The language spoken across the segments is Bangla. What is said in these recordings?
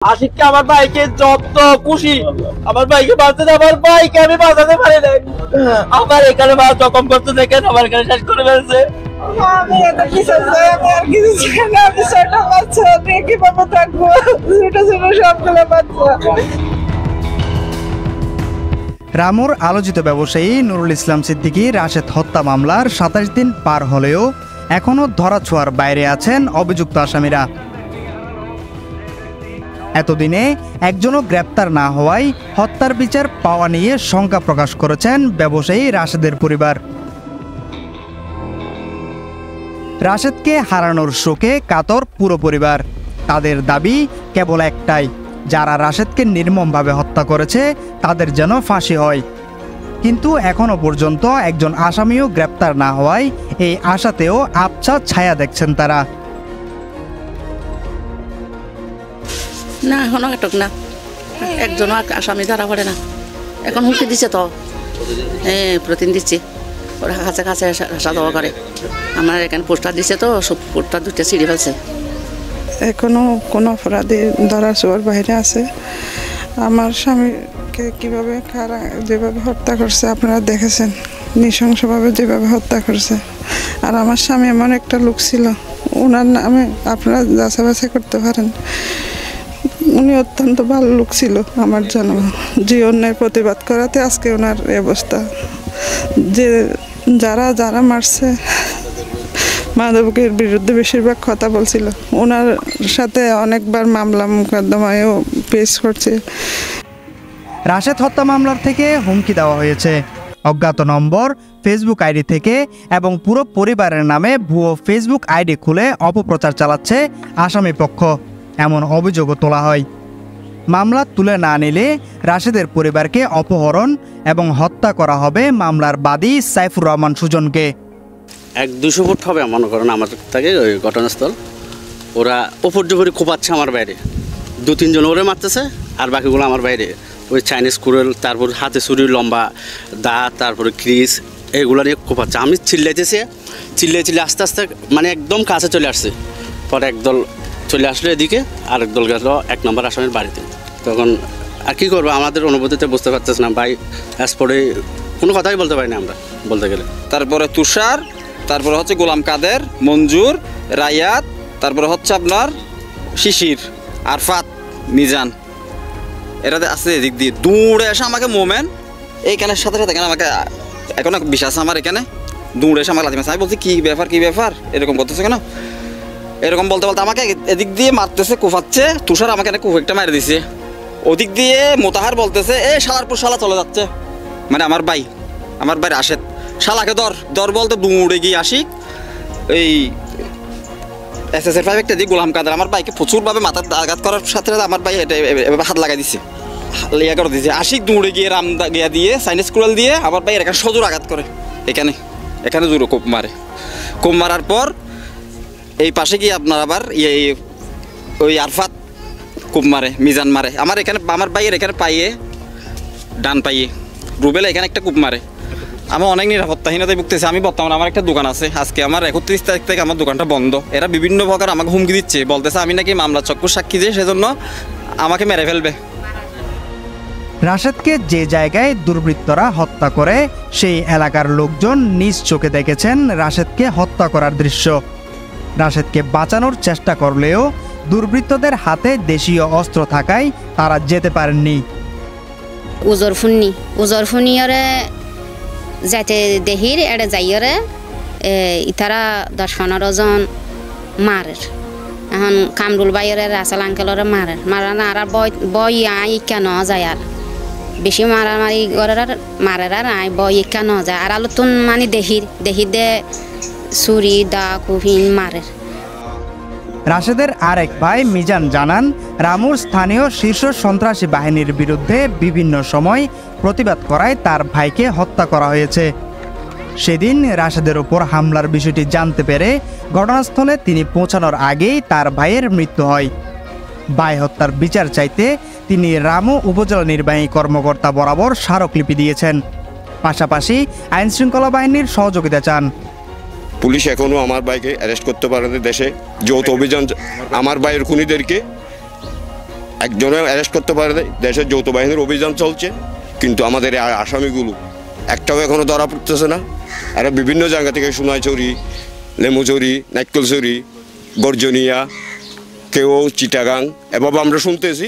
আশিককে আমার ভাইকে যত খুশি আমার ভাইকে বাঁচাতে, আমার ভাইকে আমি বাঁচাতে পারি নাই। আমার এখানে মা জখম করতে দেখেন আমার এখানে শেষ করে ফেলছে। আমি এত কিছু চাই, আমি আর কিছু চাই না। আমি ছোট বাচ্চা নিয়ে কিভাবে থাকবো? ছোট ছোট সবগুলো বাচ্চা। রামুর আলোচিত ব্যবসায়ী নুরুল ইসলাম সিদ্দিকী রাশেদ হত্যা মামলার ২৭ দিন পার হলেও এখনও ধরাছোঁয়ার বাইরে আছেন অভিযুক্ত আসামিরা। এতদিনে একজনও গ্রেপ্তার না হওয়ায় হত্যার বিচার পাওয়া নিয়ে শঙ্কা প্রকাশ করেছেন ব্যবসায়ী রাশেদের পরিবার। রাশেদকে হারানোর শোকে কাতর পুরো পরিবার। তাদের দাবি কেবল একটাই, যারা রাশেদকে নির্মমভাবে হত্যা করেছে তাদের যেন ফাঁসি হয়। কিন্তু এখনও পর্যন্ত একজন আসামিও গ্রেপ্তার না হওয়ায় এই আশাতেও আবছা ছায়া দেখছেন তারা। না এখনো আটক না, একজনও আসামি ধরা পড়ে না। এখন হুমকি দিচ্ছে তো, হ্যাঁ প্রতিদিন দিচ্ছে, ওরা কাছে কাছে আসা দেওয়া করে। আমার এখানে পোস্টার দিচ্ছে তো, সব পোস্টার দুটো ছিঁড়ে ফেলছে। এখনো কোনো অপরাধী ধরা ছোঁয়ার বাইরে আছে। আমার স্বামীকে কিভাবে যেভাবে হত্যা করছে আপনারা দেখেছেন, নৃশংসভাবে যেভাবে হত্যা করছে। আর আমার স্বামী এমন একটা লোক ছিল, ওনার নামে আপনারা যাচাই বাছাই করতে পারেন। উনি অত্যন্ত ভালো লোক ছিল আমার জন্য। যে অন্যায় প্রতিবাদ করাতে আজকে ওনার এই অবস্থা। যে যারা মারছে মাদকের বিরুদ্ধে বেশিরভাগ কথা বলছিল, ওনার সাথে অনেকবার মামলা মোকদ্দমায়ও পেশ করছে। রাশেদ হত্যা মামলার থেকে হুমকি দেওয়া হয়েছে অজ্ঞাত নম্বর, ফেসবুক আইডি থেকে, এবং পুরো পরিবারের নামে ভুয়ো ফেসবুক আইডি খুলে অপপ্রচার চালাচ্ছে আসামি পক্ষ, এমন অভিযোগও তোলা হয়। মামলা তুলে না নিলে রাশেদের পরিবারকে অপহরণ এবং হত্যা করা হবে মামলার বাদী সাইফুর রহমান সুজনকে। 100-200 ফুট হবে মনে করেন আমার থেকে ওই ঘটনাস্থল। ওরা উপর্যুপরি খোপাচ্ছে আমার বাইরে, 2-3 জন ওরে মারতেছে আর বাকিগুলো আমার বাইরে। ওই চাইনিজ কুড়েল, তারপর হাতে ছুরি, লম্বা দাঁত, তারপরে ক্রিস, এগুলো নিয়ে খোপাচ্ছে। আমি চিল্লে আস্তে আস্তে মানে একদম কাছে চলে আসছে। পরে একদল চলে আসলো এদিকে, আর একদল গেল 1 নম্বর আসামের বাড়িতে। তখন আর কী করবো, আমাদের অনুভূতিতে বুঝতে পারতেছে না ভাই। এরপরে কোনো কথাই বলতে পারি না আমরা বলতে গেলে। তারপরে তুষার, তারপরে হচ্ছে গোলাম কাদের, মঞ্জুর, রায়াত, তারপরে হচ্ছে আপনার শিশির, আরফাত, মিজান, এরাতে আছে এদিক দিয়ে দৌড়ে এসে আমাকে মোমেন এইখানে সাথে সাথে এখানে আমাকে এখন বিশ্বাস আমার এখানে দৌড়ে এসে আমার লাথি মারছে। আমি বলছি কী ব্যাপার এরকম করতেছে কেন? এরকম বলতে আমাকে এদিক দিয়ে মারতেছে, কোফাচ্ছে। তুষার আমাকে কুফ একটা মারে দিছে। ওদিক দিয়ে মোতাহার বলতেছে এ শালার পর শালা চলে যাচ্ছে, মানে আমার ভাই রাশেদ। শালাকে দর বলতে দৌড়ে গিয়ে আসি এই SSR 5 একটা দিয়ে গোলাম কাদের আমার ভাইকে প্রচুরভাবে মাথার আঘাত করার সাথে সাথে আমার ভাই এভাবে হাত লাগাই দিছে, ইয়া করে দিয়েছে। আশিক দৌড়ে গিয়ে রামদা গিয়া দিয়ে চাইনিজ কুড়াল দিয়ে আমার ভাই এখানে সজোর আঘাত করে, এখানে জোরে কোপ মারার পর এই পাশে গিয়ে আপনার আবার ওই আরফাত কোপ মারে, মিজান মারে আমার এখানে, আমার ভাইয়ের এখানে পাইয়ে, ডান পাইয়ে, রুবেল এখানে একটা কোপ মারে। আমি অনেক নিরাপত্তাহীনতায় ভুগতেছি। আমি বর্তমানে আমার একটা দোকান আছে, আজকে আমার 31 তারিখ থেকে আমার দোকানটা বন্ধ। এরা বিভিন্ন প্রকার আমাকে হুমকি দিচ্ছে, বলতেছে আমি নাকি মামলা চক্কর সাক্ষী দিয়ে সেজন্য আমাকে মেরে ফেলবে। রাশেদকে যে জায়গায় দুর্বৃত্তরা হত্যা করে সেই এলাকার লোকজন নিজ চোখে দেখেছেন রাশেদকে হত্যা করার দৃশ্য। রাশেদকে বাঁচানোর চেষ্টা করলেও দুর্বৃত্তদের হাতে দেশীয় অস্ত্র থাকায় তারা যেতে পারেননি। উজর ফুনিয়রে যাইতে দেহির এড়ে যাইয়রে ইতারা 10-15 জন মারের। এখন কামরুল বাইরে রাসেল আঙ্কেলরে মারা না, আর বই আই কেন যায়, আর বেশি মারামারি করার মারের আর আই বই কেন যায়। আর আলোতুন মানে দেহির দে ছুরি দা কুহিন মারের। রাশেদের আরেক ভাই মিজান জানান, রামুর স্থানীয় শীর্ষ সন্ত্রাসী বাহিনীর বিরুদ্ধে বিভিন্ন সময় প্রতিবাদ করায় তার ভাইকে হত্যা করা হয়েছে। সেদিন রাশেদের ওপর হামলার বিষয়টি জানতে পেরে ঘটনাস্থলে তিনি পৌঁছানোর আগেই তার ভাইয়ের মৃত্যু হয়। ভাই হত্যার বিচার চাইতে তিনি রামু উপজেলা নির্বাহী কর্মকর্তা বরাবর স্মারকলিপি দিয়েছেন। পাশাপাশি আইনশৃঙ্খলা বাহিনীর সহযোগিতা চান। পুলিশ এখনও আমার ভাইকে অ্যারেস্ট করতে পারেনি। দেশে যৌথ অভিযান আমার ভাইয়ের খুনিদেরকে একজনে অ্যারেস্ট করতে পারে নাই। দেশের যৌথ বাহিনীর অভিযান চলছে, কিন্তু আমাদের এই আসামিগুলো একটাও এখনও ধরা পড়তেছে না। এরা বিভিন্ন জায়গা থেকে সোনাইছড়ি, লেমুচড়ি, নাইকলছড়ি, গর্জনিয়া, কেউ চিটাগাং, এভাবে আমরা শুনতেছি।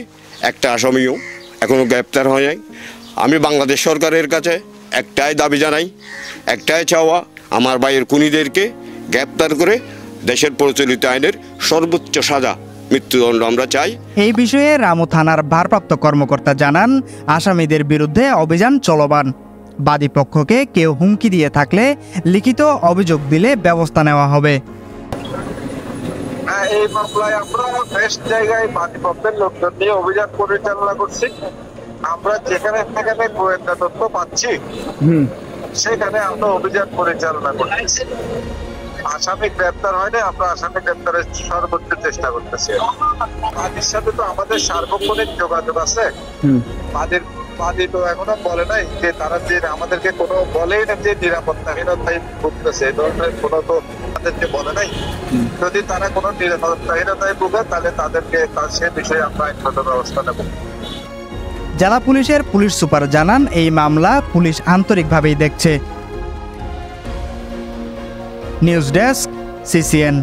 একটা আসামিও এখনও গ্রেপ্তার হয় নাই। আমি বাংলাদেশ সরকারের কাছে একটাই দাবি জানাই, একটাই চাওয়া, আমার ভাইয়ের খুনিদেরকে গ্রেপ্তার করে দেশের প্রচলিত আইনের সর্বোচ্চ সাজা, মৃত্যুদণ্ড আমরা চাই। এই বিষয়ে রামু থানার ভারপ্রাপ্ত কর্মকর্তা জানান, আসামিদের বিরুদ্ধে অভিযান চলমান। বাদী পক্ষকে কেউ হুমকি দিয়ে থাকলে লিখিত অভিযোগ দিলে ব্যবস্থা নেওয়া হবে। এই মামলায় আমরা বেশ জায়গায় বাদীপক্ষের লোকজন নিয়ে অভিযান পরিচালনা করছি। আমরা যেখানে সেখানে গোয়েন্দা তথ্য পাচ্ছি, সেখানে আমরা অভিযান পরিচালনা করতেছি। আসামি গ্রেপ্তার হয়নি, আমরা আসামি গ্রেপ্তারের সর্বোচ্চ চেষ্টা করতেছি। বাদীর সাথে তো আমাদের সার্বক্ষণিক যোগাযোগ আছে। বাদী তো এখনো বলে নাই যে তারা যে আমাদেরকে কোনো বলেই না যে নিরাপত্তাহীনতায় ভুগতেছে, এই ধরনের কোনো তো তাদেরকে বলে নাই। যদি তারা কোনো নিরাপত্তাহীনতায় ভুগে তাহলে তাদেরকে সে বিষয়ে আমরা আইনগত ব্যবস্থা নেব। জেলা পুলিশের পুলিশ সুপার জানান, এই মামলা পুলিশ আন্তরিকভাবেই দেখছে। News desk, CCN।